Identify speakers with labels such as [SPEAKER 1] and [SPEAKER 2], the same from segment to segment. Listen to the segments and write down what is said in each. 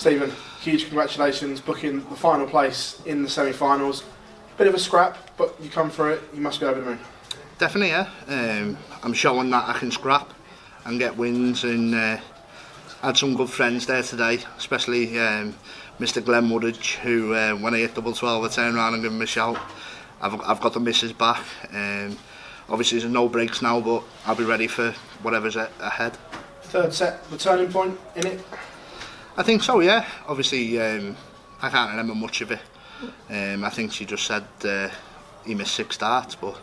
[SPEAKER 1] Stephen, huge congratulations, booking the final place in the semi-finals. Bit of a scrap, but you come through it, you must be over the moon.
[SPEAKER 2] Definitely, yeah. I'm showing that I can scrap and get wins, and had some good friends there today, especially Mr. Glenn Woodridge, who when I hit double 12 I turned around and gave him a shout. I've got the missus back. Obviously there's no breaks now, but I'll be ready for whatever's ahead.
[SPEAKER 1] Third set, the turning point in it?
[SPEAKER 2] I think so, yeah. Obviously, I can't remember much of it. I think she just said he missed 6 darts, but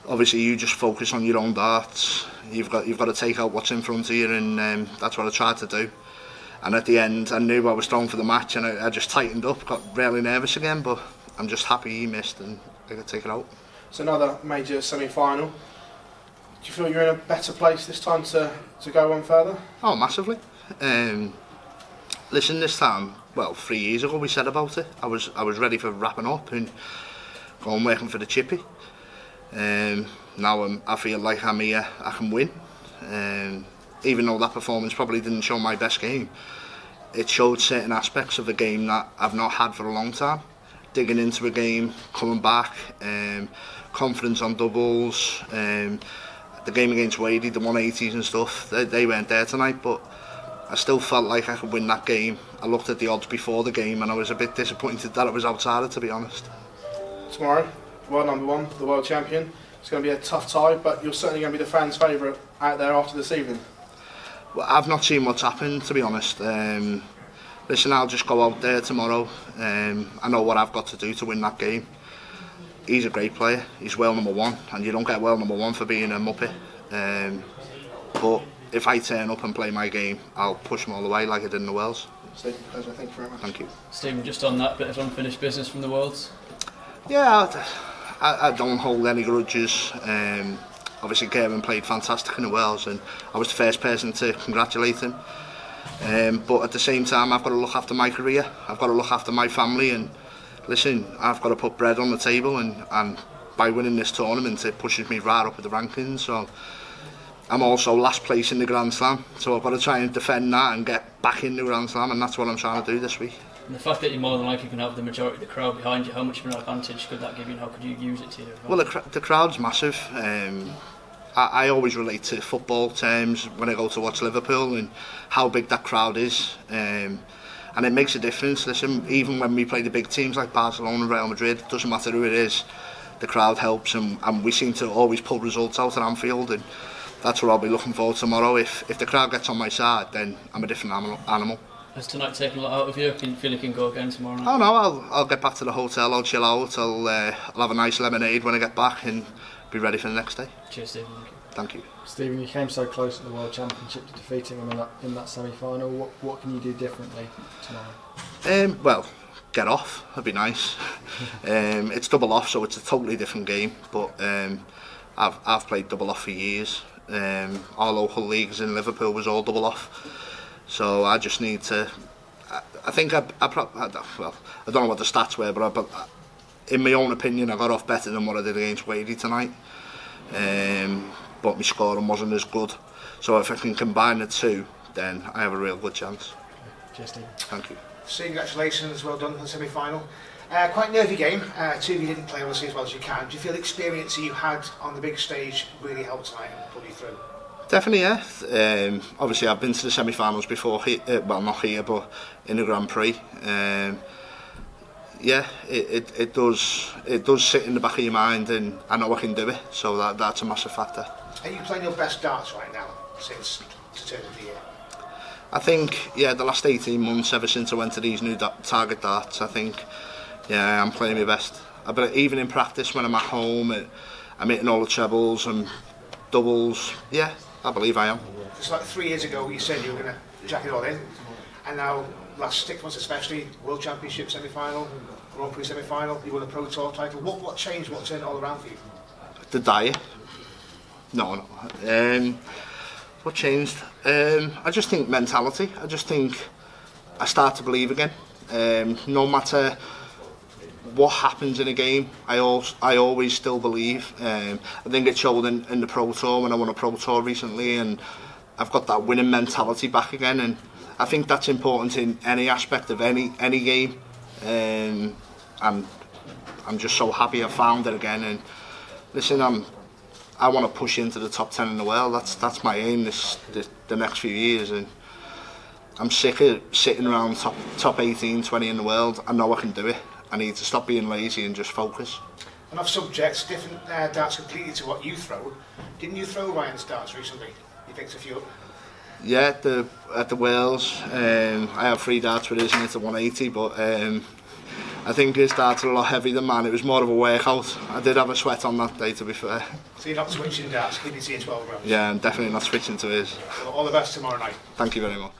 [SPEAKER 2] obviously you just focus on your own darts. You've got to take out what's in front of you, and that's what I tried to do. And at the end, I knew I was thrown for the match, and I just tightened up, got really nervous again, but I'm just happy he missed and I could take it out.
[SPEAKER 1] It's another major semi-final. Do you feel you're in a better place this time to go on further?
[SPEAKER 2] Oh, massively. Listen, this time, well, 3 years ago we said about it. I was ready for wrapping up and going working for the chippy. Now I feel like I'm here, I can win. Even though that performance probably didn't show my best game, it showed certain aspects of the game that I've not had for a long time. Digging into a game, coming back, confidence on doubles. The game against Wadey, the 180s and stuff, they weren't there tonight, but I still felt like I could win that game. I looked at the odds before the game and I was a bit disappointed that it was outside it, to be honest.
[SPEAKER 1] Tomorrow, world number 1, the world champion. It's going to be a tough tie, but you're certainly going to be the fans' favourite out there after this evening.
[SPEAKER 2] Well, I've not seen what's happened, to be honest. Listen, I'll just go out there tomorrow. I know what I've got to do to win that game. He's a great player. He's world number 1, and you don't get world number 1 for being a muppet. But if I turn up and play my game, I'll push him all the way like I did in the Worlds.
[SPEAKER 1] Stephen, pleasure. Thank you very much.
[SPEAKER 2] Thank you.
[SPEAKER 3] Stephen, just on that bit of unfinished business from the Worlds.
[SPEAKER 2] Yeah, I don't hold any grudges. Obviously, Kevin played fantastic in the Worlds, and I was the first person to congratulate him. But at the same time, I've got to look after my career. I've got to look after my family, and listen, I've got to put bread on the table, and by winning this tournament, it pushes me right up with the rankings. So I'm also last place in the Grand Slam, so I've got to try and defend that and get back in the Grand Slam, and that's what I'm trying to do this week.
[SPEAKER 3] And the fact that you more than likely can have the majority of the crowd behind you, how much of an advantage could that give you, and how could you use it to your advantage?
[SPEAKER 2] Well, the crowd's massive. I always relate to football terms when I go to watch Liverpool and how big that crowd is. And it makes a difference. Listen, even when we play the big teams like Barcelona and Real Madrid, it doesn't matter who it is, the crowd helps, and we seem to always pull results out at Anfield, and that's what I'll be looking for tomorrow. If the crowd gets on my side, then I'm a different animal.
[SPEAKER 3] Has tonight taken a lot out of you? Can you feel you can go again tomorrow night?
[SPEAKER 2] Oh no, I'll get back to the hotel, I'll chill out, I'll have a nice lemonade when I get back and be ready for the next day.
[SPEAKER 3] Cheers, Stephen.
[SPEAKER 2] Thank you.
[SPEAKER 4] Stephen, you came so close at the World Championship to defeating him in that semi-final. What can you do differently tomorrow?
[SPEAKER 2] Well, get off. That'd be nice. It's double off, so it's a totally different game. But I've played double off for years. Our local leagues in Liverpool was all double off. So I just need to. I think well, I don't know what the stats were, but in my own opinion, I got off better than what I did against Wadey tonight. But my scoring wasn't as good. So if I can combine the two, then I have a real good chance.
[SPEAKER 4] Cheers, Stephen.
[SPEAKER 2] Thank you.
[SPEAKER 5] Congratulations, well done on the semi-final. Quite a nervy game. Two of you didn't play obviously as well as you can. Do you feel the experience that you had on the big stage really helped tonight and pulled you through?
[SPEAKER 2] Definitely, yeah. Obviously, I've been to the semi-finals before. Well, not here, but in the Grand Prix. Yeah, it does sit in the back of your mind, and I know I can do it. So that's a massive factor.
[SPEAKER 5] Are you playing your best darts right now since the turn of the year?
[SPEAKER 2] I think, yeah, the last 18 months, ever since I went to these new target darts, I think, yeah, I'm playing my best. But even in practice, when I'm at home, I'm hitting all the trebles and doubles. Yeah, I believe I am.
[SPEAKER 5] It's like 3 years ago you said you were going to jack it all in, and now last 6 months especially, World Championship semi-final, Grand Prix semi-final, you won a Pro Tour title. What changed? What turned it all around for you?
[SPEAKER 2] The diet. No. What changed? I just think mentality. I just think I start to believe again. No matter what happens in a game, I always still believe. I think it showed in the Pro Tour when I won a Pro Tour recently, and I've got that winning mentality back again, and I think that's important in any aspect of any game. I'm just so happy I found it again. And listen, I want to push into the top 10 in the world. That's my aim the next few years, and I'm sick of sitting around top 18, 20 in the world. I know I can do it. I need to stop being lazy and just focus.
[SPEAKER 5] And off subjects, different darts completely to what you throw. Didn't you throw Ryan's darts recently? You picked a few up.
[SPEAKER 2] Yeah, at the Wales, I have 3 darts with his and it's a 180, but I think his darts are a lot heavier than mine. It was more of a workout. I did have a sweat on that day, to be fair.
[SPEAKER 5] So you're not switching darts, keeping it in 12 rounds?
[SPEAKER 2] Yeah, I'm definitely not switching to his.
[SPEAKER 5] Well, all the best tomorrow night.
[SPEAKER 2] Thank you very much.